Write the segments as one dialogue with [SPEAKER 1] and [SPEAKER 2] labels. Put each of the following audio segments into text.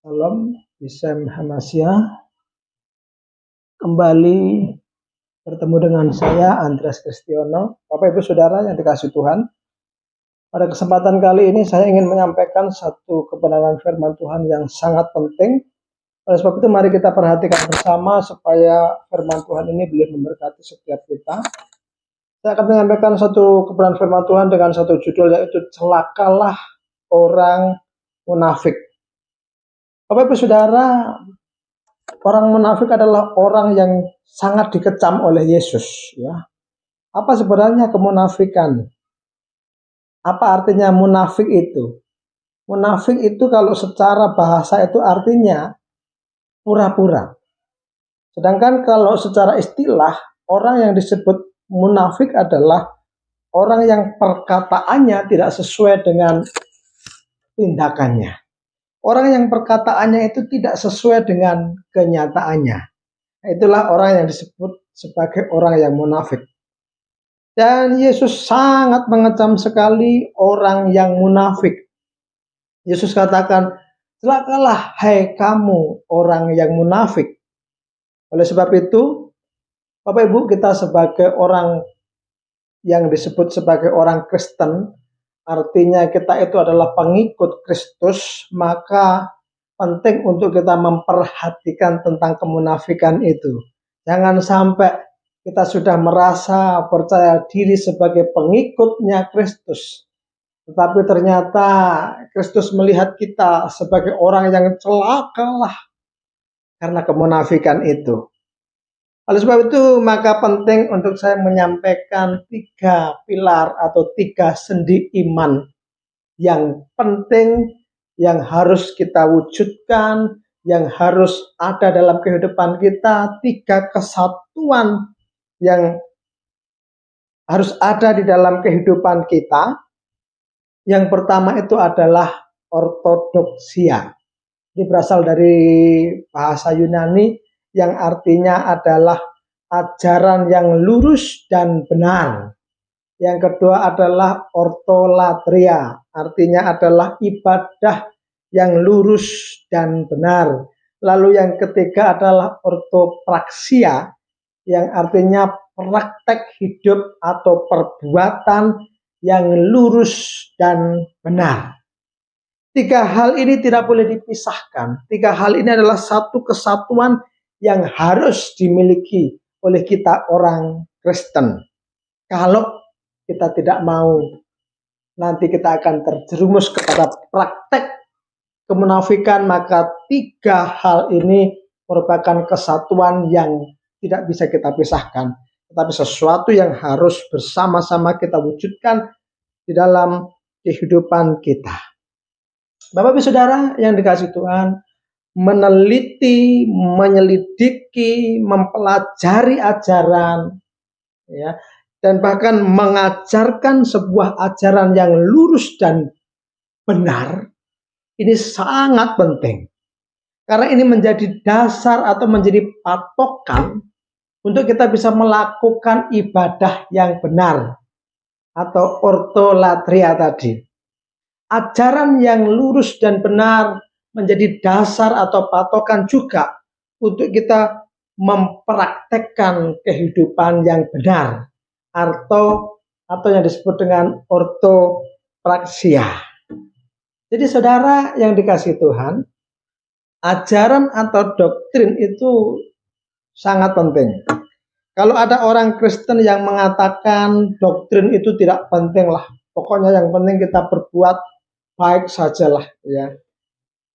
[SPEAKER 1] Salam, Isam Hamasia. Kembali bertemu dengan saya, Andreas Kristiono. Bapak Ibu Saudara yang dikasihi Tuhan, pada kesempatan kali ini saya ingin menyampaikan satu kebenaran firman Tuhan yang sangat penting. Oleh sebab itu mari kita perhatikan bersama supaya firman Tuhan ini boleh memberkati setiap kita. Saya akan menyampaikan satu kebenaran firman Tuhan dengan satu judul, yaitu celakalah orang munafik. Bapak Ibu Saudara, orang munafik adalah orang yang sangat dikecam oleh Yesus, ya. Apa sebenarnya kemunafikan? Apa artinya munafik itu? Munafik itu kalau secara bahasa itu artinya pura-pura. Sedangkan kalau secara istilah, orang yang disebut munafik adalah orang yang perkataannya tidak sesuai dengan tindakannya. Orang yang perkataannya itu tidak sesuai dengan kenyataannya. Itulah orang yang disebut sebagai orang yang munafik. Dan Yesus sangat mengecam sekali orang yang munafik. Yesus katakan, celakalah hai kamu orang yang munafik. Oleh sebab itu, Bapak Ibu, kita sebagai orang yang disebut sebagai orang Kristen, artinya kita itu adalah pengikut Kristus, maka penting untuk kita memperhatikan tentang kemunafikan itu. Jangan sampai kita sudah merasa percaya diri sebagai pengikutnya Kristus, tetapi ternyata Kristus melihat kita sebagai orang yang celakalah karena kemunafikan itu. Oleh sebab itu, maka penting untuk saya menyampaikan 3 pilar atau 3 sendi iman yang penting, yang harus kita wujudkan, yang harus ada dalam kehidupan kita, 3 kesatuan yang harus ada di dalam kehidupan kita. Yang pertama itu adalah ortodoksia. Ini berasal dari bahasa Yunani yang artinya adalah ajaran yang lurus dan benar. Yang kedua adalah ortolatria, artinya adalah ibadah yang lurus dan benar. Lalu yang ketiga adalah ortopraksia, yang artinya praktek hidup atau perbuatan yang lurus dan benar. 3 hal ini tidak boleh dipisahkan. 3 hal ini adalah satu kesatuan yang harus dimiliki oleh kita orang Kristen. Kalau kita tidak mau, nanti kita akan terjerumus kepada praktek kemunafikan, maka 3 hal ini merupakan kesatuan yang tidak bisa kita pisahkan, tetapi sesuatu yang harus bersama-sama kita wujudkan di dalam kehidupan kita. Bapak Ibu Saudara yang dikasihi Tuhan, meneliti, menyelidiki, mempelajari ajaran, ya, dan bahkan mengajarkan sebuah ajaran yang lurus dan benar, ini sangat penting. Karena ini menjadi dasar atau menjadi patokan untuk kita bisa melakukan ibadah yang benar atau ortolatria tadi. Ajaran yang lurus dan benar menjadi dasar atau patokan juga untuk kita mempraktekkan kehidupan yang benar atau yang disebut dengan ortopraksia. Jadi saudara yang dikasihi Tuhan, ajaran atau doktrin itu sangat penting. Kalau ada orang Kristen yang mengatakan doktrin itu tidak penting lah, pokoknya yang penting kita berbuat baik sajalah, ya,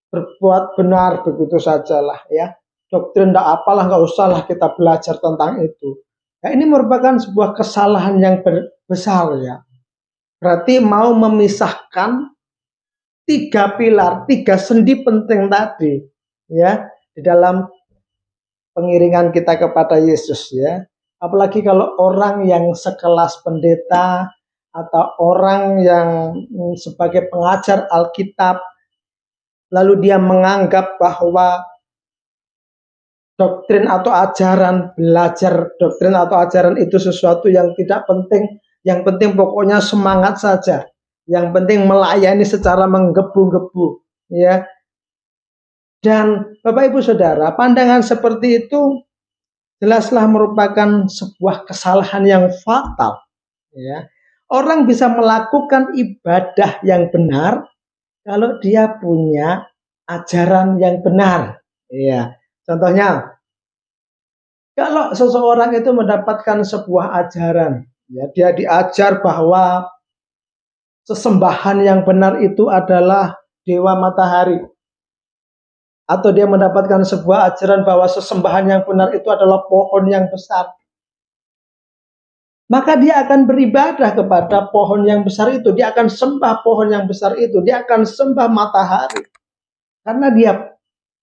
[SPEAKER 1] berbuat benar begitu sajalah, ya, doktrin tidak apalah, nggak usahlah kita belajar tentang itu. Nah, ini merupakan sebuah kesalahan yang besar, ya. Berarti mau memisahkan 3 pilar, 3 sendi penting tadi, ya, di dalam pengiringan kita kepada Yesus, ya. Apalagi kalau orang yang sekelas pendeta atau orang yang sebagai pengajar Alkitab, lalu dia menganggap bahwa doktrin atau ajaran, belajar doktrin atau ajaran itu sesuatu yang tidak penting. Yang penting pokoknya semangat saja. Yang penting melayani secara menggebu-gebu, ya. Dan Bapak Ibu Saudara, pandangan seperti itu jelaslah merupakan sebuah kesalahan yang fatal. Ya. Orang bisa melakukan ibadah yang benar kalau dia punya ajaran yang benar. Ya. Contohnya, kalau seseorang itu mendapatkan sebuah ajaran, ya, dia diajar bahwa sesembahan yang benar itu adalah dewa matahari, atau dia mendapatkan sebuah ajaran bahwa sesembahan yang benar itu adalah pohon yang besar, maka dia akan beribadah kepada pohon yang besar itu, dia akan sembah pohon yang besar itu, dia akan sembah matahari, karena dia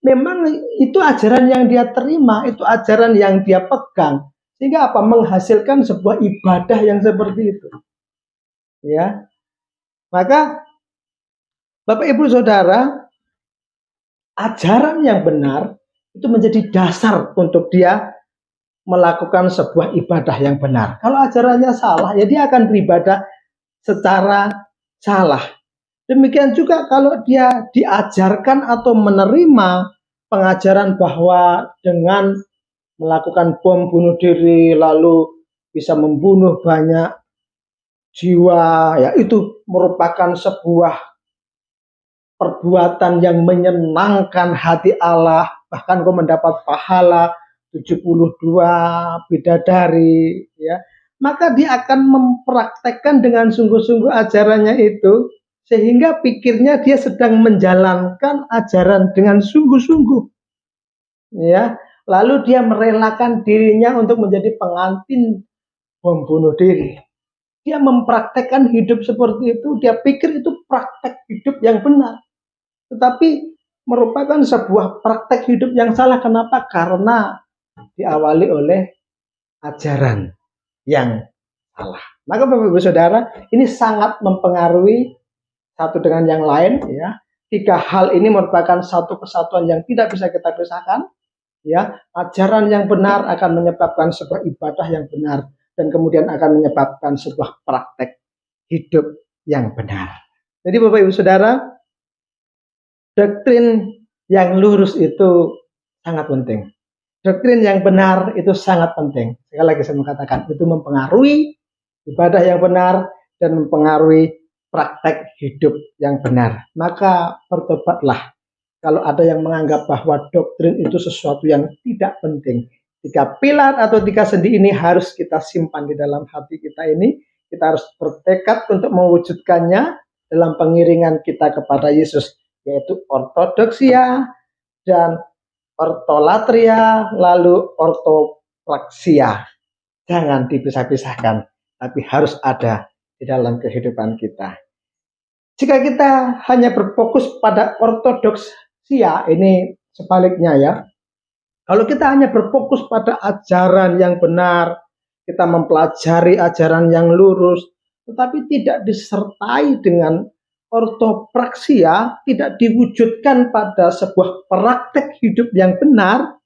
[SPEAKER 1] memang itu ajaran yang dia terima, itu ajaran yang dia pegang, sehingga apa, menghasilkan sebuah ibadah yang seperti itu. Ya, maka Bapak Ibu Saudara, ajaran yang benar itu menjadi dasar untuk dia melakukan sebuah ibadah yang benar. Kalau ajarannya salah, ya dia akan beribadah secara salah. Demikian juga kalau dia diajarkan atau menerima pengajaran bahwa dengan melakukan bom bunuh diri lalu bisa membunuh banyak jiwa, ya itu merupakan sebuah perbuatan yang menyenangkan hati Allah, bahkan kau mendapat pahala 72 bidadari, ya, maka dia akan mempraktekkan dengan sungguh-sungguh ajarannya itu, sehingga pikirnya dia sedang menjalankan ajaran dengan sungguh-sungguh, ya, lalu dia merelakan dirinya untuk menjadi pengantin bom bunuh diri. Dia mempraktekkan hidup seperti itu, dia pikir itu praktek hidup yang benar, tetapi merupakan sebuah praktek hidup yang salah. Kenapa? Karena diawali oleh ajaran yang salah. Maka Bapak Ibu Saudara, ini sangat mempengaruhi satu dengan yang lain, ya. Tiga hal ini merupakan satu kesatuan yang tidak bisa kita pisahkan, ya. Ajaran yang benar akan menyebabkan sebuah ibadah yang benar, dan kemudian akan menyebabkan sebuah praktek hidup yang benar. Jadi Bapak Ibu Saudara, doktrin yang lurus itu sangat penting. Doktrin yang benar itu sangat penting. Sekali lagi saya mengatakan, itu mempengaruhi ibadah yang benar dan mempengaruhi praktek hidup yang benar. Maka bertobatlah kalau ada yang menganggap bahwa doktrin itu sesuatu yang tidak penting. Tiga pilar atau tiga sendi ini harus kita simpan di dalam hati kita ini. Kita harus bertekad untuk mewujudkannya dalam pengiringan kita kepada Yesus, yaitu ortodoksia dan ortolatria, lalu ortopraksia. Jangan dipisah-pisahkan, tapi harus ada di dalam kehidupan kita. Jika kita hanya berfokus pada ortodoksia, ini sebaliknya ya. Kalau kita hanya berfokus pada ajaran yang benar, kita mempelajari ajaran yang lurus, tetapi tidak disertai dengan ortopraksia, tidak diwujudkan pada sebuah praktek hidup yang benar,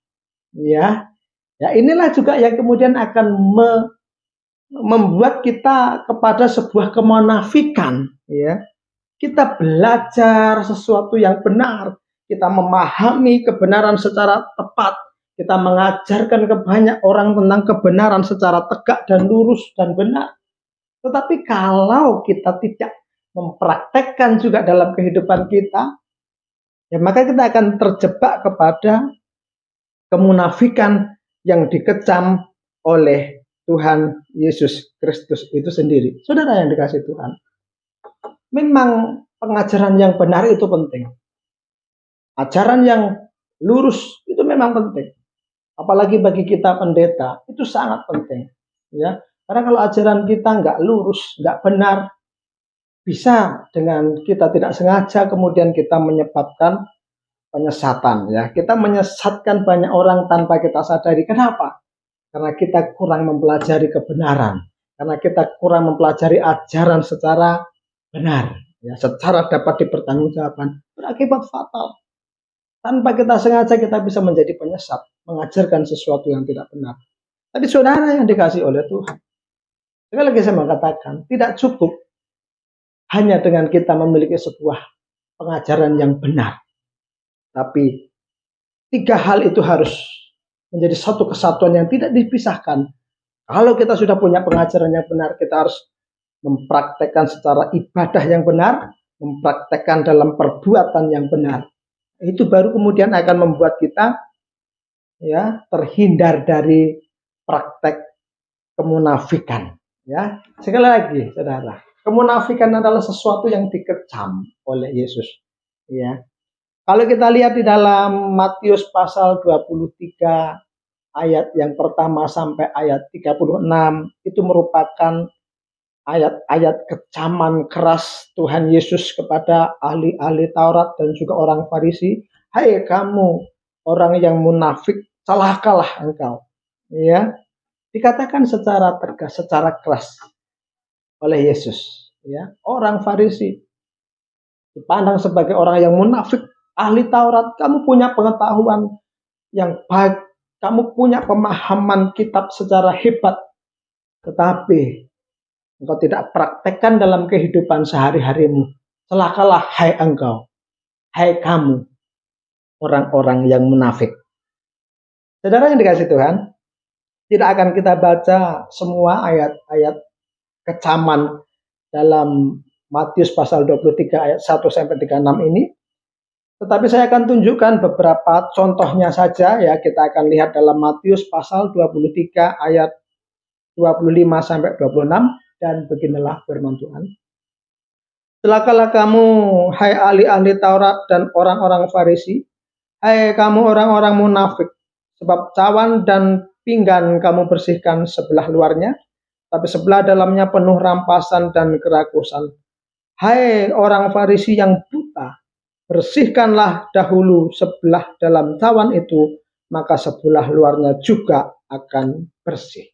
[SPEAKER 1] ya, ya inilah juga yang kemudian akan membuat kita kepada sebuah kemunafikan, ya. Kita belajar sesuatu yang benar, kita memahami kebenaran secara tepat, kita mengajarkan ke banyak orang tentang kebenaran secara tegak dan lurus dan benar. Tetapi kalau kita tidak mempraktekkan juga dalam kehidupan kita, ya maka kita akan terjebak kepada kemunafikan yang dikecam oleh Tuhan Yesus Kristus itu sendiri. Saudara yang dikasih Tuhan, memang pengajaran yang benar itu penting. Ajaran yang lurus itu memang penting. Apalagi bagi kita pendeta, itu sangat penting. Ya, karena kalau ajaran kita nggak lurus, nggak benar, bisa dengan kita tidak sengaja kemudian kita menyebabkan penyesatan. Ya, kita menyesatkan banyak orang tanpa kita sadari. Kenapa? Karena kita kurang mempelajari kebenaran. Karena kita kurang mempelajari ajaran secara benar, ya, secara dapat dipertanggungjawabkan, berakibat fatal. Tanpa kita sengaja kita bisa menjadi penyesat, mengajarkan sesuatu yang tidak benar. Tapi saudara yang dikasih oleh Tuhan, sekali lagi saya mengatakan, tidak cukup hanya dengan kita memiliki sebuah pengajaran yang benar, tapi tiga hal itu harus menjadi satu kesatuan yang tidak dipisahkan. Kalau kita sudah punya pengajaran yang benar, kita harus mempraktekkan secara ibadah yang benar, mempraktekkan dalam perbuatan yang benar. Itu baru kemudian akan membuat kita ya terhindar dari praktek kemunafikan. Ya, sekali lagi, saudara, kemunafikan adalah sesuatu yang dikecam oleh Yesus. Ya, kalau kita lihat di dalam Matius pasal 23 ayat yang pertama sampai ayat 36 itu merupakan ayat-ayat kecaman keras Tuhan Yesus kepada ahli-ahli Taurat dan juga orang Farisi. Hai kamu orang yang munafik, celakalah engkau. Ya, dikatakan secara tegas, secara keras oleh Yesus. Ya, orang Farisi dipandang sebagai orang yang munafik, ahli Taurat. Kamu punya pengetahuan yang baik, kamu punya pemahaman kitab secara hebat, tetapi engkau tidak praktekkan dalam kehidupan sehari-harimu. Celakalah hai engkau, hai kamu, orang-orang yang munafik. Saudara yang dikasih Tuhan, tidak akan kita baca semua ayat-ayat kecaman dalam Matius pasal 23 ayat 1 sampai 36 ini. Tetapi saya akan tunjukkan beberapa contohnya saja ya. Kita akan lihat dalam Matius pasal 23 ayat 25 sampai 26 dan beginilah firman Tuhan. Celakalah kamu hai ahli-ahli Taurat dan orang-orang Farisi, hai kamu orang-orang munafik, sebab cawan dan pinggan kamu bersihkan sebelah luarnya, tapi sebelah dalamnya penuh rampasan dan kerakusan. Hai orang Farisi yang buta, bersihkanlah dahulu sebelah dalam cawan itu, maka sebelah luarnya juga akan bersih.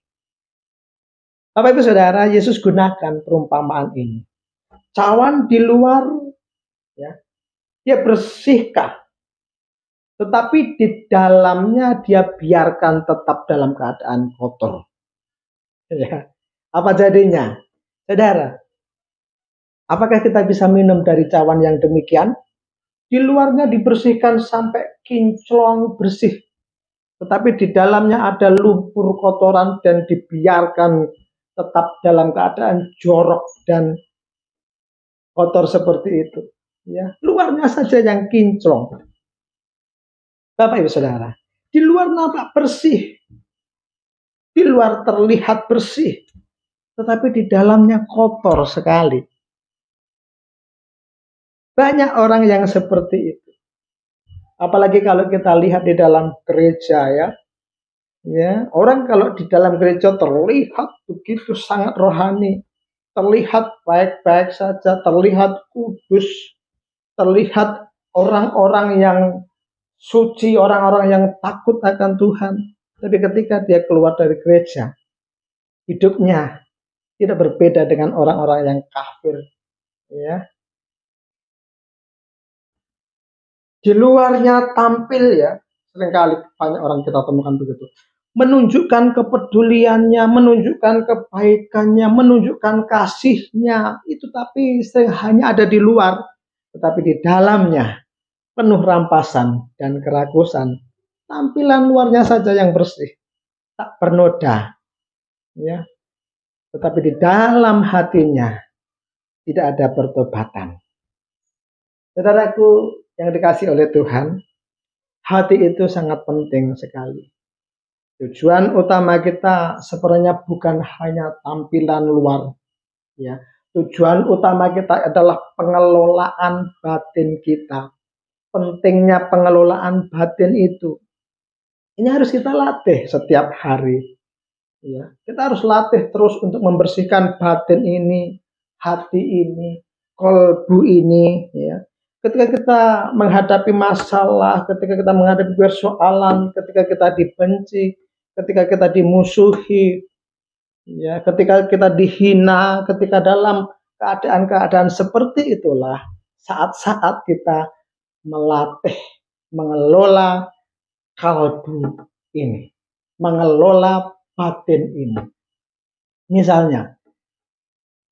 [SPEAKER 1] Bapak Ibu Saudara, Yesus gunakan perumpamaan ini. Cawan di luar, ya, dia bersihkan, tetapi di dalamnya dia biarkan tetap dalam keadaan kotor. Ya. Apa jadinya? Saudara, apakah kita bisa minum dari cawan yang demikian? Di luarnya dibersihkan sampai kinclong bersih, tetapi di dalamnya ada lumpur kotoran dan dibiarkan tetap dalam keadaan jorok dan kotor seperti itu. Ya, luarnya saja yang kinclong. Bapak Ibu Saudara, di luar nampak bersih, di luar terlihat bersih, tetapi di dalamnya kotor sekali. Banyak orang yang seperti itu. Apalagi kalau kita lihat di dalam gereja ya. Ya, orang kalau di dalam gereja terlihat begitu sangat rohani, terlihat baik-baik saja, terlihat kudus, terlihat orang-orang yang suci, orang-orang yang takut akan Tuhan. Tapi ketika dia keluar dari gereja, hidupnya tidak berbeda dengan orang-orang yang kafir. Ya, di luarnya tampil ya, seringkali banyak orang kita temukan begitu. Menunjukkan kepeduliannya, menunjukkan kebaikannya, menunjukkan kasihnya, itu tapi hanya ada di luar, tetapi di dalamnya penuh rampasan dan kerakusan. Tampilan luarnya saja yang bersih, tak bernoda, ya. Tetapi di dalam hatinya tidak ada pertobatan. Saudaraku yang dikasih oleh Tuhan, hati itu sangat penting sekali. Tujuan utama kita sebenarnya bukan hanya tampilan luar, ya. Tujuan utama kita adalah pengelolaan batin kita. Pentingnya pengelolaan batin itu. Ini harus kita latih setiap hari. Ya, kita harus latih terus untuk membersihkan batin ini, hati ini, kolbu ini. Ya. Ketika kita menghadapi masalah, ketika kita menghadapi persoalan, ketika kita dibenci, ketika kita dimusuhi, ya, ketika kita dihina, ketika dalam keadaan-keadaan seperti itulah saat-saat kita melatih, mengelola kalbu ini, mengelola batin ini. Misalnya,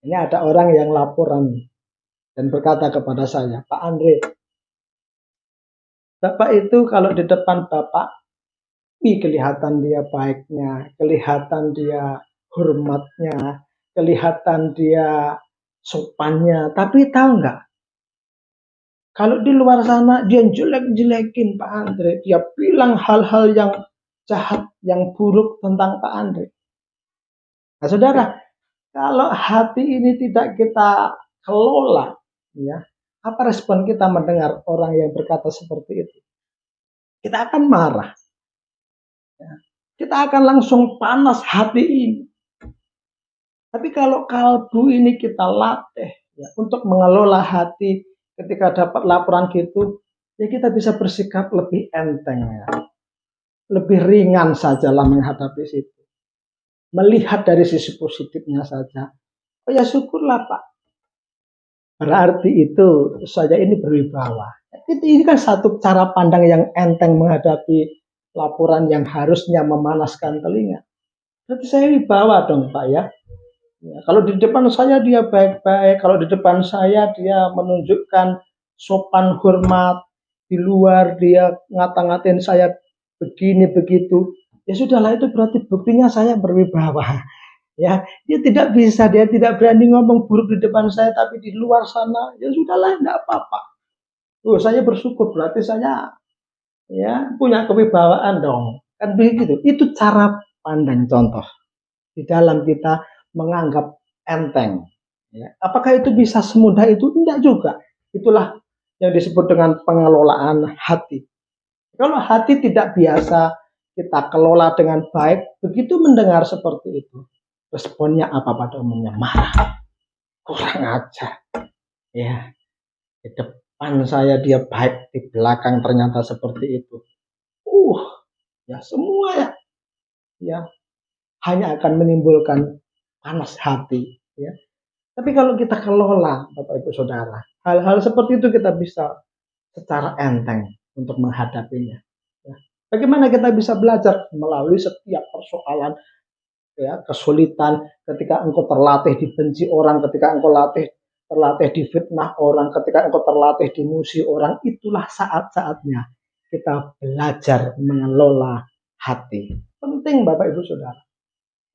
[SPEAKER 1] ini ada orang yang laporan dan berkata kepada saya, Pak Andre, Bapak itu kalau di depan Bapak, kelihatan dia baiknya, kelihatan dia hormatnya, kelihatan dia sopannya. Tapi tahu nggak, kalau di luar sana dia jelek-jelekin Pak Andre, dia bilang hal-hal yang jahat, yang buruk tentang Pak Andre. Nah, saudara, kalau hati ini tidak kita kelola, ya, apa respon kita mendengar orang yang berkata seperti itu? Kita akan marah, ya. Kita akan langsung panas hati ini. Tapi kalau kalbu ini kita latih, ya, untuk mengelola hati ketika dapat laporan gitu, ya kita bisa bersikap lebih enteng, ya, lebih ringan saja lah menghadapi situ. Melihat dari sisi positifnya saja. Oh ya syukurlah Pak. Berarti itu saya ini berwibawa. Ini kan satu cara pandang yang enteng menghadapi laporan yang harusnya memanaskan telinga. Berarti saya wibawa dong Pak ya. Ya, kalau di depan saya dia baik-baik, kalau di depan saya dia menunjukkan sopan hormat, di luar dia ngata-ngatain saya begini begitu. Ya sudahlah, itu berarti buktinya saya berwibawa. Ya, dia tidak berani ngomong buruk di depan saya, tapi di luar sana ya sudahlah, enggak apa-apa. Saya bersyukur, berarti saya ya punya kewibawaan dong. Kan begitu. Itu cara pandang contoh di dalam kita menganggap enteng. Ya. Apakah itu bisa semudah itu? Tidak juga. Itulah yang disebut dengan pengelolaan hati. Kalau hati tidak biasa kita kelola dengan baik, begitu mendengar seperti itu, responnya apa pada umumnya? Marah, kurang ajar. Ya, di depan saya dia baik, di belakang ternyata seperti itu. Ya semua ya hanya akan menimbulkan panas hati. Ya. Tapi kalau kita kelola, Bapak Ibu Saudara, hal-hal seperti itu kita bisa secara enteng untuk menghadapinya. Ya. Bagaimana kita bisa belajar melalui setiap persoalan, ya, kesulitan, ketika engkau terlatih dibenci orang, ketika engkau terlatih difitnah orang, ketika engkau terlatih dimusuhi orang, itulah saat-saatnya kita belajar mengelola hati. Penting Bapak Ibu Saudara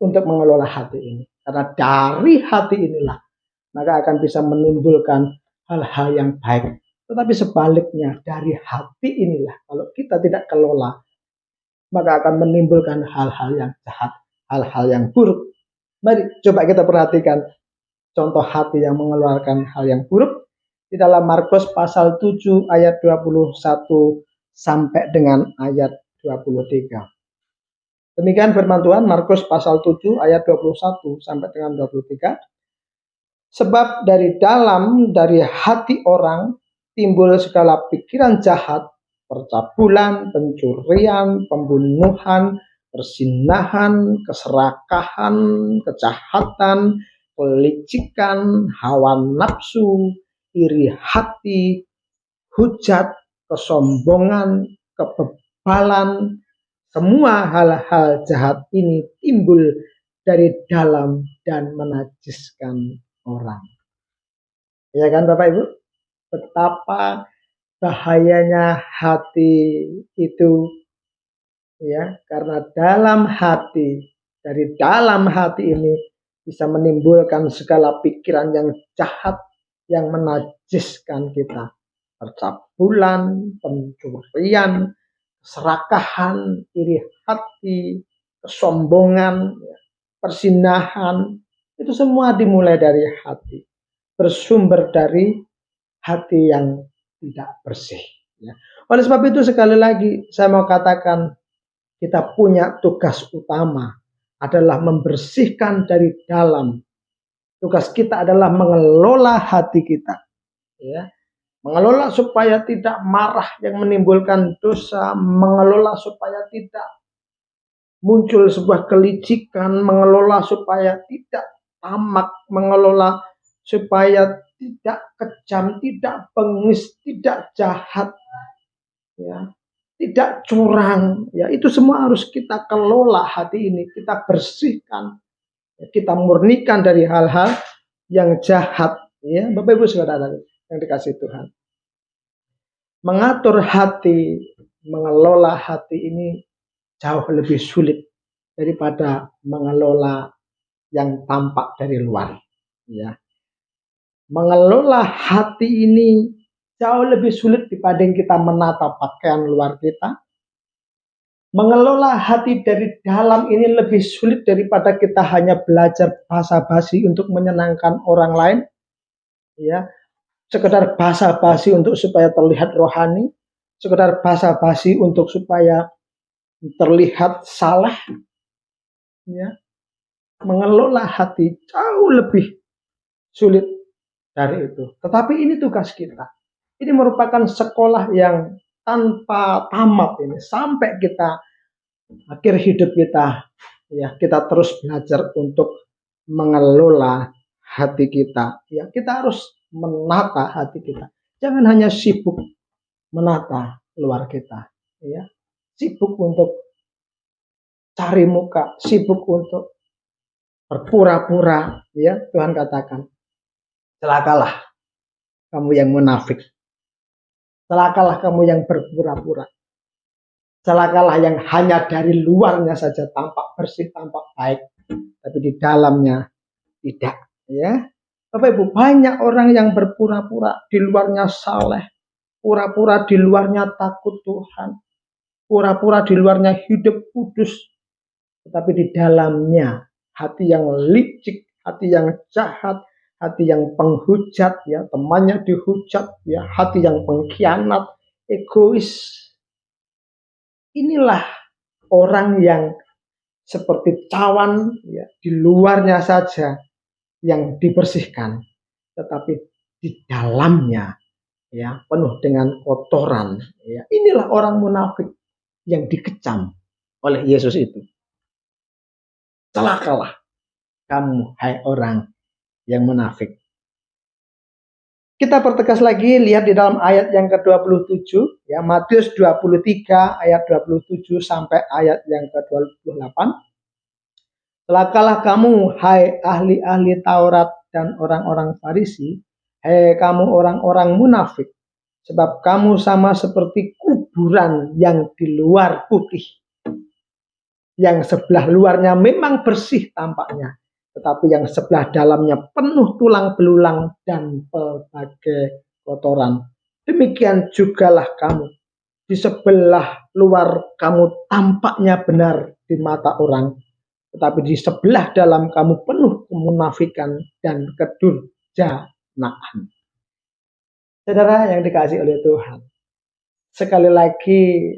[SPEAKER 1] untuk mengelola hati ini. Karena dari hati inilah maka akan bisa menimbulkan hal-hal yang baik. Tetapi sebaliknya, dari hati inilah kalau kita tidak kelola, maka akan menimbulkan hal-hal yang jahat, hal-hal yang buruk. Mari coba kita perhatikan contoh hati yang mengeluarkan hal yang buruk di dalam Markus pasal 7 ayat 21 sampai dengan ayat 23. Demikian firman Tuhan, Markus pasal 7 ayat 21 sampai dengan 23. Sebab dari hati orang timbul segala pikiran jahat, percabulan, pencurian, pembunuhan, persinahan, keserakahan, kejahatan, kelicikan, hawa nafsu, iri hati, hujat, kesombongan, kebebalan. Semua hal-hal jahat ini timbul dari dalam dan menajiskan orang. Ya kan Bapak Ibu? Betapa bahayanya hati itu, ya, karena dari dalam hati ini bisa menimbulkan segala pikiran yang jahat yang menajiskan kita. Percabulan, pencurian, keserakahan, iri hati, kesombongan, persinahan, itu semua dimulai dari hati. Bersumber dari hati yang tidak bersih. Ya. Oleh sebab itu sekali lagi saya mau katakan kita punya tugas utama adalah membersihkan dari dalam. Tugas kita adalah mengelola hati kita. Ya. Mengelola supaya tidak marah yang menimbulkan dosa, mengelola supaya tidak muncul sebuah kelicikan, mengelola supaya tidak tamak, mengelola supaya tidak kejam, tidak bengis, tidak jahat, ya, tidak curang, ya, itu semua harus kita kelola hati ini, kita bersihkan, ya, kita murnikan dari hal-hal yang jahat, ya, Bapak Ibu Saudara yang dikasihi Tuhan. Mengatur hati, mengelola hati ini jauh lebih sulit daripada mengelola yang tampak dari luar. Ya. Mengelola hati ini jauh lebih sulit dibanding kita menata pakaian luar kita. Mengelola hati dari dalam ini lebih sulit daripada kita hanya belajar basa-basi untuk menyenangkan orang lain. Ya, sekedar basa-basi untuk supaya terlihat rohani, sekedar basa-basi untuk supaya terlihat salah. Ya, mengelola hati jauh lebih sulit dari itu. Tetapi ini tugas kita. Ini merupakan sekolah yang tanpa tamat ini sampai kita akhir hidup kita. Ya, kita terus belajar untuk mengelola hati kita. Ya, kita harus menata hati kita. Jangan hanya sibuk menata luar kita, ya. Sibuk untuk cari muka, sibuk untuk berpura-pura, ya. Tuhan katakan, celakalah kamu yang munafik. Celakalah kamu yang berpura-pura. Celakalah yang hanya dari luarnya saja tampak bersih, tampak baik, tapi di dalamnya tidak, ya. Bapak Ibu, banyak orang yang berpura-pura di luarnya saleh, pura-pura di luarnya takut Tuhan, pura-pura di luarnya hidup kudus, tetapi di dalamnya hati yang licik, hati yang jahat, hati yang penghujat, ya, temannya dihujat, ya, hati yang pengkhianat, egois. Inilah orang yang seperti cawan, ya, di luarnya saja yang dibersihkan, tetapi di dalamnya, ya, penuh dengan kotoran. Ya. Inilah orang munafik yang dikecam oleh Yesus itu. Celakalah kamu, hai orang yang munafik. Kita pertegas lagi, lihat di dalam ayat yang ke-27, ya, Matius 23 ayat 27 sampai ayat yang ke-28. Celakalah kamu, hai ahli-ahli Taurat dan orang-orang Farisi, hai kamu orang-orang munafik, sebab kamu sama seperti kuburan yang di luar putih, yang sebelah luarnya memang bersih tampaknya, tetapi yang sebelah dalamnya penuh tulang belulang dan pelbagai kotoran. Demikian jugalah kamu. Di sebelah luar kamu tampaknya benar di mata orang, tetapi di sebelah dalam kamu penuh kemunafikan dan kedurjanaan. Saudara yang dikasihi oleh Tuhan, sekali lagi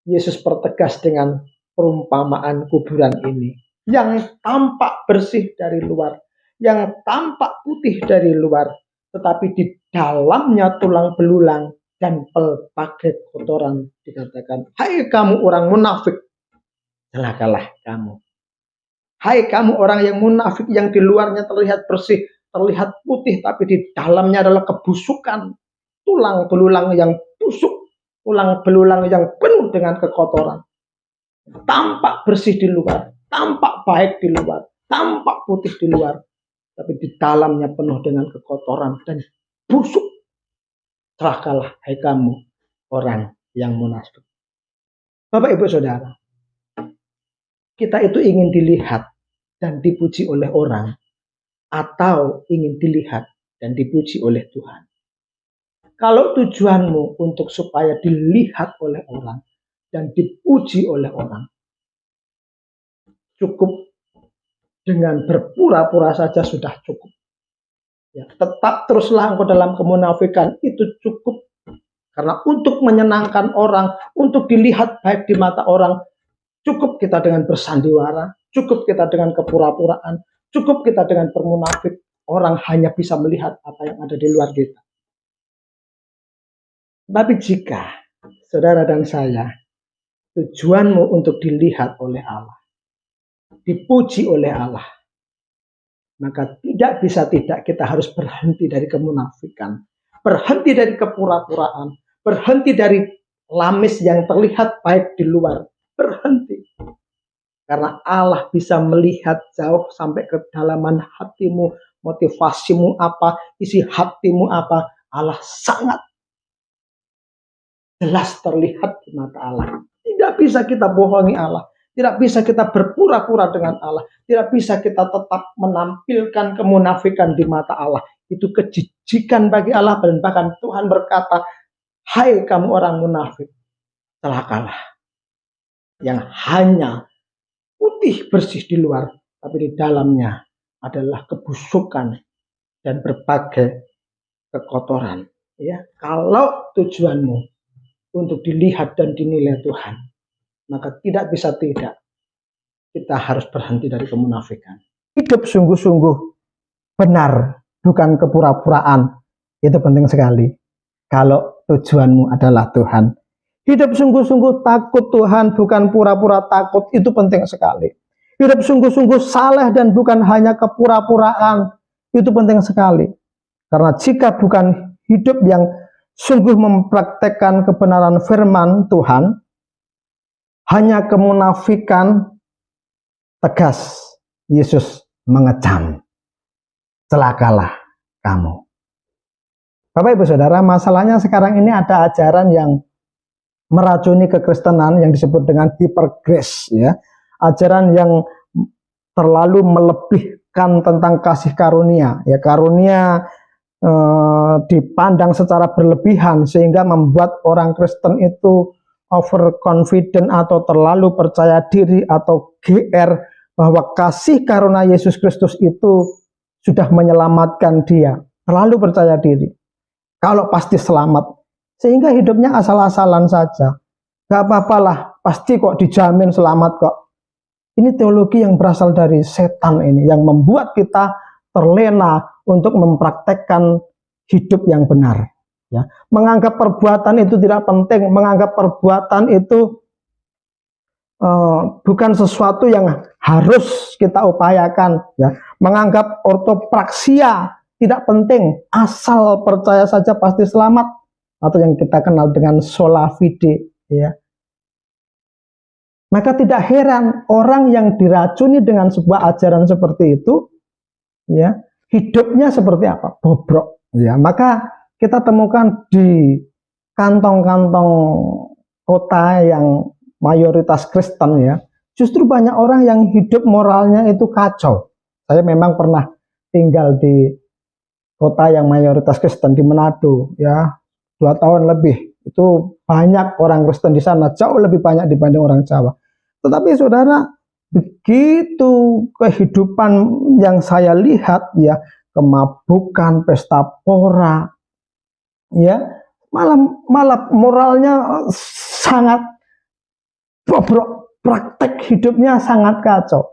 [SPEAKER 1] Yesus pertegas dengan perumpamaan kuburan ini, yang tampak bersih dari luar, yang tampak putih dari luar, tetapi di dalamnya tulang belulang dan pelbagai kotoran. Dikatakan, hai kamu orang munafik, celakalah kamu. Hai kamu orang yang munafik, yang di luarnya terlihat bersih, terlihat putih, tapi di dalamnya adalah kebusukan, tulang belulang yang busuk, tulang belulang yang penuh dengan kekotoran. Tampak bersih di luar, tampak baik di luar, tampak putih di luar, tapi di dalamnya penuh dengan kekotoran dan busuk. Celakalah hai kamu orang yang munafik. Bapak Ibu Saudara, kita itu ingin dilihat dan dipuji oleh orang, atau ingin dilihat dan dipuji oleh Tuhan. Kalau tujuanmu untuk supaya dilihat oleh orang dan dipuji oleh orang, cukup dengan berpura-pura saja sudah cukup. Ya, tetap teruslah engkau dalam kemunafikan, itu cukup. Karena untuk menyenangkan orang, untuk dilihat baik di mata orang, cukup kita dengan bersandiwara, cukup kita dengan kepura-puraan, cukup kita dengan bermunafik. Orang hanya bisa melihat apa yang ada di luar kita. Tapi jika saudara dan saya, tujuanmu untuk dilihat oleh Allah, dipuji oleh Allah, maka tidak bisa tidak kita harus berhenti dari kemunafikan, berhenti dari kepura-puraan, berhenti dari lamis yang terlihat baik di luar, berhenti. Karena Allah bisa melihat jauh sampai ke kedalaman hatimu, motivasimu apa, isi hatimu apa. Allah sangat jelas terlihat di mata Allah. Tidak bisa kita bohongi Allah. Tidak bisa kita berpura-pura dengan Allah. Tidak bisa kita tetap menampilkan kemunafikan di mata Allah. Itu kejijikan bagi Allah. Dan bahkan Tuhan berkata, hai kamu orang munafik, celakalah. Yang hanya putih bersih di luar, tapi di dalamnya adalah kebusukan dan berbagai kekotoran. Ya, kalau tujuanmu untuk dilihat dan dinilai Tuhan, maka tidak bisa tidak kita harus berhenti dari kemunafikan. Hidup sungguh-sungguh benar, bukan kepura-puraan. Itu penting sekali. Kalau tujuanmu adalah Tuhan. Hidup sungguh-sungguh takut Tuhan, bukan pura-pura takut. Itu penting sekali. Hidup sungguh-sungguh saleh dan bukan hanya kepura-puraan. Itu penting sekali. Karena jika bukan hidup yang sungguh mempraktekkan kebenaran firman Tuhan, hanya kemunafikan, tegas Yesus mengecam, celakalah kamu. Bapak Ibu Saudara, masalahnya sekarang ini ada ajaran yang meracuni kekristenan yang disebut dengan hypergrace, ya. Ajaran yang terlalu melebihkan tentang kasih karunia, ya, karunia dipandang secara berlebihan sehingga membuat orang Kristen itu overconfident atau terlalu percaya diri atau GR bahwa kasih karunia Yesus Kristus itu sudah menyelamatkan dia, terlalu percaya diri kalau pasti selamat, sehingga hidupnya asal-asalan saja. Gak apa-apalah, pasti kok dijamin selamat kok. Ini teologi yang berasal dari setan ini, yang membuat kita terlena untuk mempraktekkan hidup yang benar. Ya, menganggap perbuatan itu tidak penting, menganggap perbuatan itu bukan sesuatu yang harus kita upayakan. Ya, menganggap ortopraksia tidak penting, asal percaya saja pasti selamat, atau yang kita kenal dengan sola fide. Ya. Maka tidak heran orang yang diracuni dengan sebuah ajaran seperti itu, ya, hidupnya seperti apa? Bobrok. Ya, maka kita temukan di kantong-kantong kota yang mayoritas Kristen, ya, justru banyak orang yang hidup moralnya itu kacau. Saya memang pernah tinggal di kota yang mayoritas Kristen di Manado, ya, 2 tahun lebih. Itu banyak orang Kristen di sana, jauh lebih banyak dibanding orang Jawa. Tetapi saudara, begitu kehidupan yang saya lihat, ya, kemabukan, pesta pora, ya, malah moralnya sangat bobrok, praktek hidupnya sangat kacau.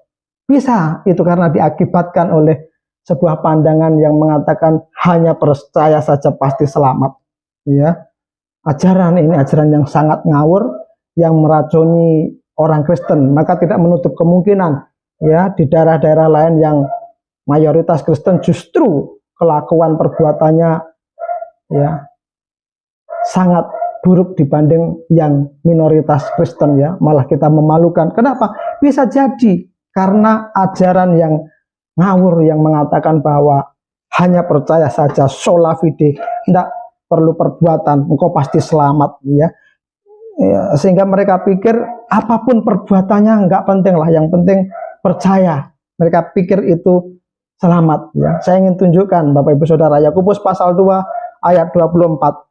[SPEAKER 1] Bisa itu karena diakibatkan oleh sebuah pandangan yang mengatakan hanya percaya saja pasti selamat. Ya, ajaran ini ajaran yang sangat ngawur, yang meracuni orang Kristen. Maka tidak menutup kemungkinan, ya, di daerah-daerah lain yang mayoritas Kristen justru kelakuan perbuatannya, ya, sangat buruk dibanding yang minoritas Kristen, ya, malah kita memalukan. Kenapa? Bisa jadi karena ajaran yang ngawur yang mengatakan bahwa hanya percaya saja sola fide, tidak perlu perbuatan, engkau pasti selamat, ya. Ya, sehingga mereka pikir apapun perbuatannya nggak penting lah, yang penting percaya. Mereka pikir itu selamat, ya. Saya ingin tunjukkan Bapak Ibu Saudara, Yakobus pasal 2 ayat 24.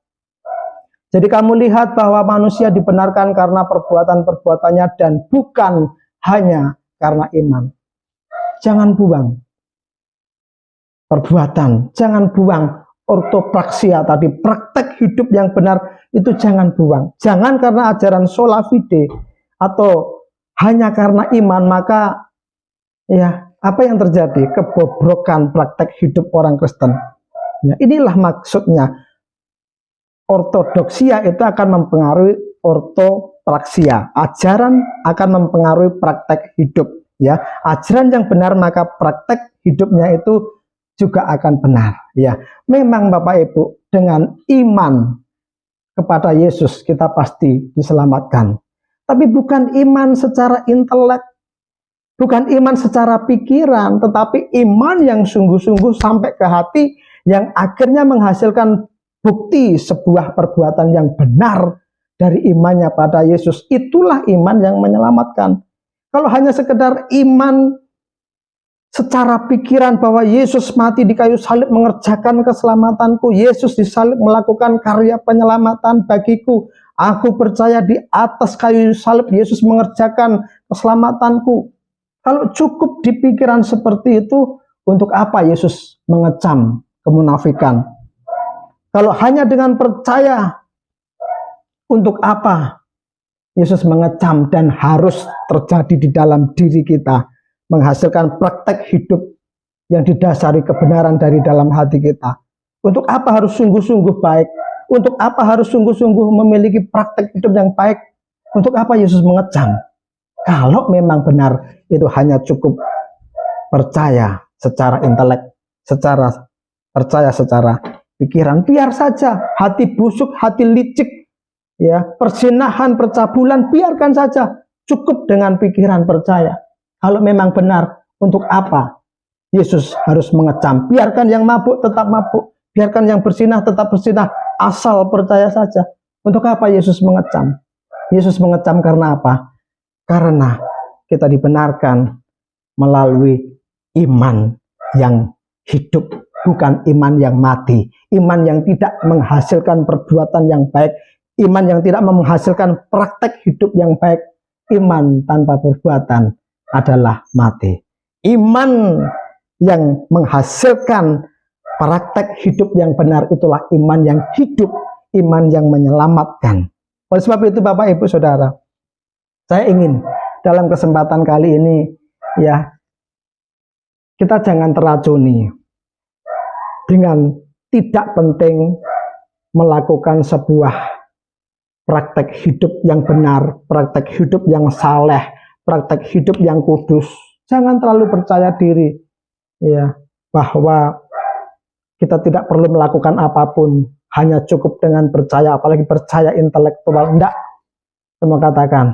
[SPEAKER 1] Jadi kamu lihat bahwa manusia dibenarkan karena perbuatan-perbuatannya dan bukan hanya karena iman. Jangan buang perbuatan, jangan buang ortopraksia tadi, praktek hidup yang benar itu jangan buang. Jangan karena ajaran sola fide atau hanya karena iman, maka ya apa yang terjadi? Kebobrokan praktek hidup orang Kristen. Ya, inilah maksudnya. Ortodoksia itu akan mempengaruhi ortopraksia. Ajaran akan mempengaruhi praktek hidup. Ya, ajaran yang benar maka praktek hidupnya itu juga akan benar. Ya, memang Bapak Ibu, dengan iman kepada Yesus kita pasti diselamatkan. Tapi bukan iman secara intelek, bukan iman secara pikiran, tetapi iman yang sungguh-sungguh sampai ke hati, yang akhirnya menghasilkan bukti sebuah perbuatan yang benar dari imannya pada Yesus. Itulah iman yang menyelamatkan. Kalau hanya sekedar iman secara pikiran bahwa Yesus mati di kayu salib mengerjakan keselamatanku, Yesus disalib melakukan karya penyelamatan bagiku, aku percaya di atas kayu salib Yesus mengerjakan keselamatanku. Kalau cukup di pikiran seperti itu, untuk apa Yesus mengecam kemunafikan? Kalau hanya dengan percaya, untuk apa Yesus mengecam? Dan harus terjadi di dalam diri kita, menghasilkan praktek hidup yang didasari kebenaran dari dalam hati kita. Untuk apa harus sungguh-sungguh baik? Untuk apa harus sungguh-sungguh memiliki praktek hidup yang baik? Untuk apa Yesus mengecam? Kalau memang benar itu hanya cukup percaya secara intelek, percaya secara pikiran, biar saja. Hati busuk, hati licik, ya, perzinahan, percabulan, biarkan saja. Cukup dengan pikiran percaya. Kalau memang benar, untuk apa Yesus harus mengecam? Biarkan yang mabuk tetap mabuk, biarkan yang berzinah tetap berzinah, asal percaya saja. Untuk apa Yesus mengecam? Yesus mengecam karena apa? Karena kita dibenarkan melalui iman yang hidup, bukan iman yang mati, iman yang tidak menghasilkan perbuatan yang baik, iman yang tidak menghasilkan praktek hidup yang baik. Iman tanpa perbuatan adalah mati. Iman yang menghasilkan praktek hidup yang benar itulah iman yang hidup, iman yang menyelamatkan. Oleh sebab itu Bapak Ibu Saudara, saya ingin dalam kesempatan kali ini, ya, kita jangan teracuni dengan tidak penting melakukan sebuah praktek hidup yang benar, praktek hidup yang saleh, praktek hidup yang kudus. Jangan terlalu percaya diri, ya, bahwa kita tidak perlu melakukan apapun, hanya cukup dengan percaya, apalagi percaya intelektual. Enggak, Tuhan katakan,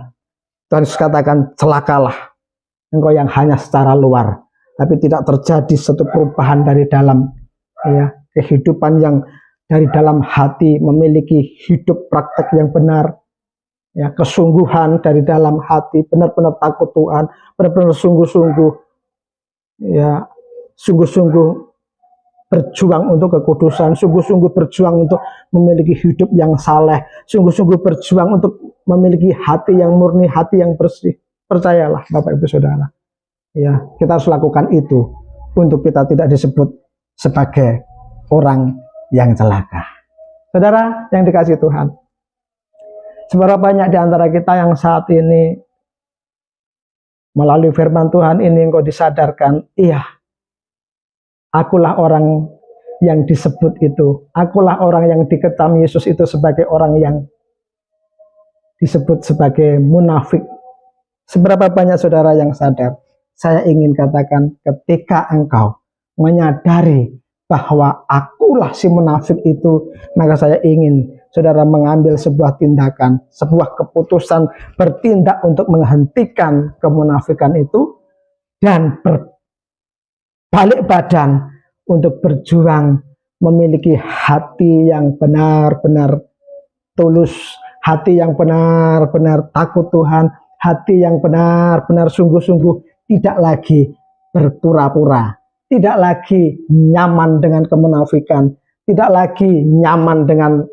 [SPEAKER 1] Tuhan katakan, celakalah engkau yang hanya secara luar, tapi tidak terjadi satu perubahan dari dalam, ya, kehidupan yang dari dalam hati, memiliki hidup praktek yang benar, ya, kesungguhan dari dalam hati, benar-benar takut Tuhan, benar-benar sungguh-sungguh, ya, sungguh-sungguh berjuang untuk kekudusan, sungguh-sungguh berjuang untuk memiliki hidup yang saleh, sungguh-sungguh berjuang untuk memiliki hati yang murni, hati yang bersih. Percayalah Bapak Ibu Saudara, ya, kita harus lakukan itu untuk kita tidak disebut sebagai orang yang celaka. Saudara yang dikasihi Tuhan, seberapa banyak di antara kita yang saat ini melalui firman Tuhan ini engkau disadarkan, iya, akulah orang yang disebut itu, akulah orang yang dikecam Yesus itu sebagai orang yang disebut sebagai munafik. Seberapa banyak saudara yang sadar? Saya ingin katakan, ketika engkau menyadari bahwa akulah si munafik itu, maka saya ingin saudara mengambil sebuah tindakan, sebuah keputusan, bertindak untuk menghentikan kemunafikan itu, dan berbalik badan untuk berjuang memiliki hati yang benar-benar tulus, hati yang benar-benar takut Tuhan, hati yang benar-benar sungguh-sungguh, tidak lagi berpura-pura, tidak lagi nyaman dengan kemunafikan, tidak lagi nyaman dengan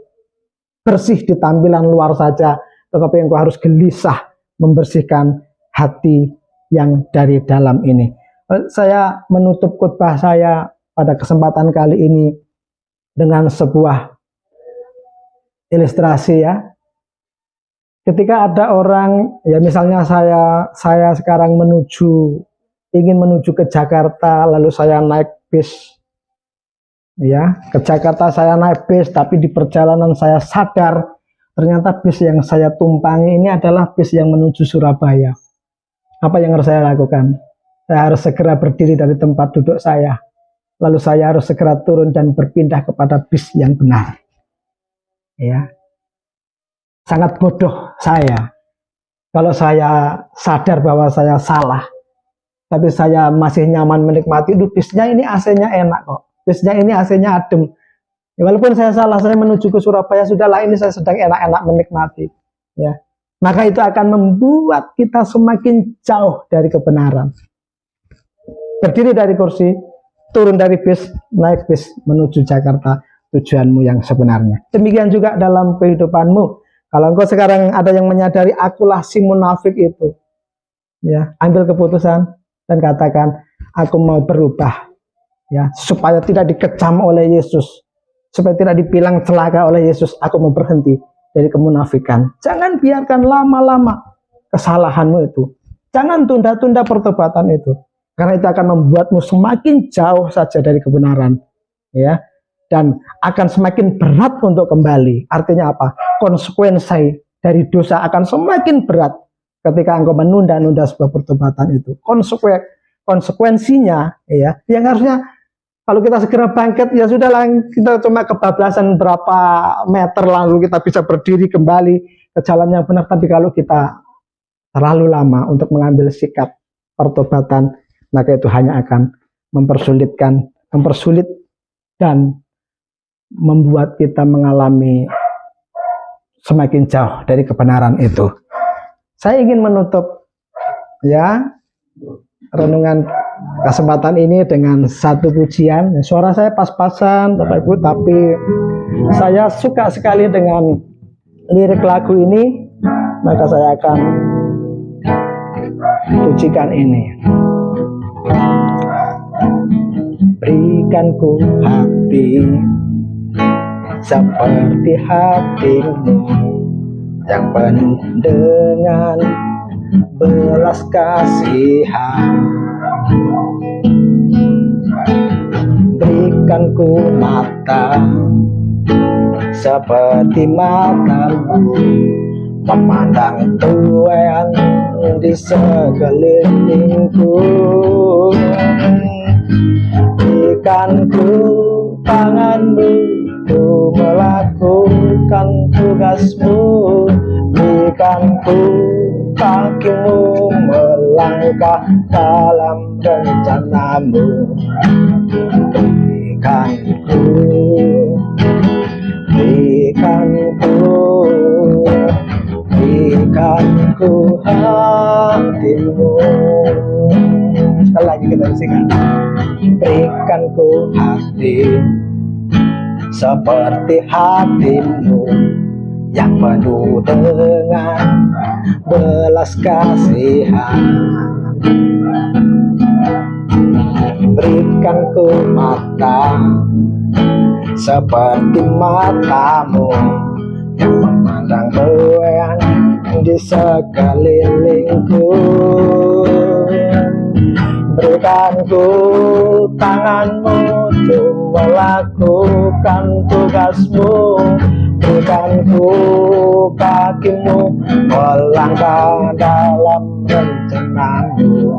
[SPEAKER 1] bersih di tampilan luar saja, tetapi engkau harus gelisah membersihkan hati yang dari dalam ini. Saya menutup khotbah saya pada kesempatan kali ini dengan sebuah ilustrasi, ya. Ketika ada orang, ya misalnya saya sekarang ingin menuju ke Jakarta, lalu saya naik bis, ya, ke Jakarta saya naik bis, tapi di perjalanan saya sadar ternyata bis yang saya tumpangi ini adalah bis yang menuju Surabaya. Apa yang harus saya lakukan? Saya harus segera berdiri dari tempat duduk saya, lalu saya harus segera turun dan berpindah kepada bis yang benar, ya. Sangat bodoh saya kalau saya sadar bahwa saya salah, tapi saya masih nyaman menikmati. Bisnya ini AC-nya enak kok, bisnya ini AC-nya adem, ya, walaupun saya salah, saya menuju ke Surabaya, sudahlah, ini saya sedang enak-enak menikmati. ya, maka itu akan membuat kita semakin jauh dari kebenaran. Berdiri dari kursi, turun dari bis, naik bis menuju Jakarta, tujuanmu yang sebenarnya. Demikian juga dalam kehidupanmu. Kalau engkau sekarang ada yang menyadari akulah si munafik itu, ya, ambil keputusan dan katakan, aku mau berubah, ya, supaya tidak dikecam oleh Yesus, supaya tidak dibilang celaka oleh Yesus. Aku mau berhenti dari kemunafikan. Jangan biarkan lama-lama kesalahanmu itu. Jangan tunda-tunda pertobatan itu, karena itu akan membuatmu semakin jauh saja dari kebenaran, ya, dan akan semakin berat untuk kembali. Artinya apa? Konsekuensi dari dosa akan semakin berat ketika engkau menunda-nunda sebuah pertobatan itu. Konsekuensinya, ya, yang harusnya kalau kita segera bangkit, ya sudahlah, kita cuma kebablasan berapa meter lalu kita bisa berdiri kembali ke jalan yang benar. Tapi kalau kita terlalu lama untuk mengambil sikap pertobatan, maka itu hanya akan mempersulit dan membuat kita mengalami semakin jauh dari kebenaran itu. Saya ingin menutup, ya, renungan kesempatan ini dengan satu pujian. Suara saya pas-pasan, Bapak Ibu, tapi saya suka sekali dengan lirik lagu ini, maka saya akan pujikan ini. Berikan ku hati seperti hatimu yang penuh dengan belas kasihan. Berikan ku mata seperti matamu, memandang Tuhan di sekelilingku. Berikan ku tanganmu untuk melakukan tugasmu. Berikan ku kakimu melangkah dalam rencanamu. Berikan ku hatimu. Sekali lagi kita musikan. Berikan ku hati seperti hatimu yang penuh dengan belas kasihan. Berikan ku mata seperti matamu yang memandang Tuhan di sekelilingku. Berikan ku tanganmu untuk melakukan tugasmu. Berikan ku kakimu melangkah dalam rencanamu.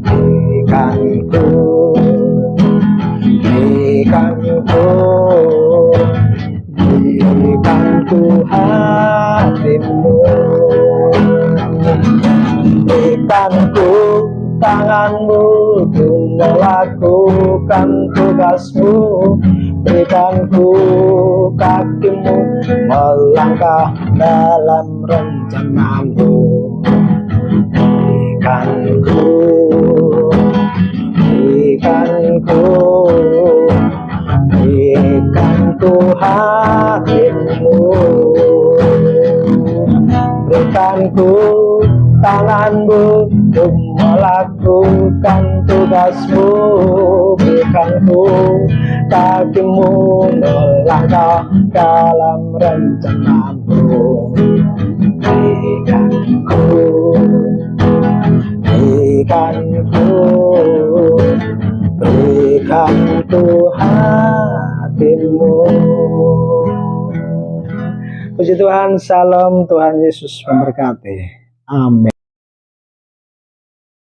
[SPEAKER 1] Berikan ku hatimu. Berikan ku tanganmu untuk melakukan tugasmu. Berikan ku kakimu melangkah dalam rencanamu. Berikan ku hatimu. Berikan ku tanganmu untuk melakukan tugasmu. Berikan ku kakimu melangkah dalam rencanamu. Berikan ku hatimu. Puji Tuhan, salam, Tuhan Yesus memberkati. Amin.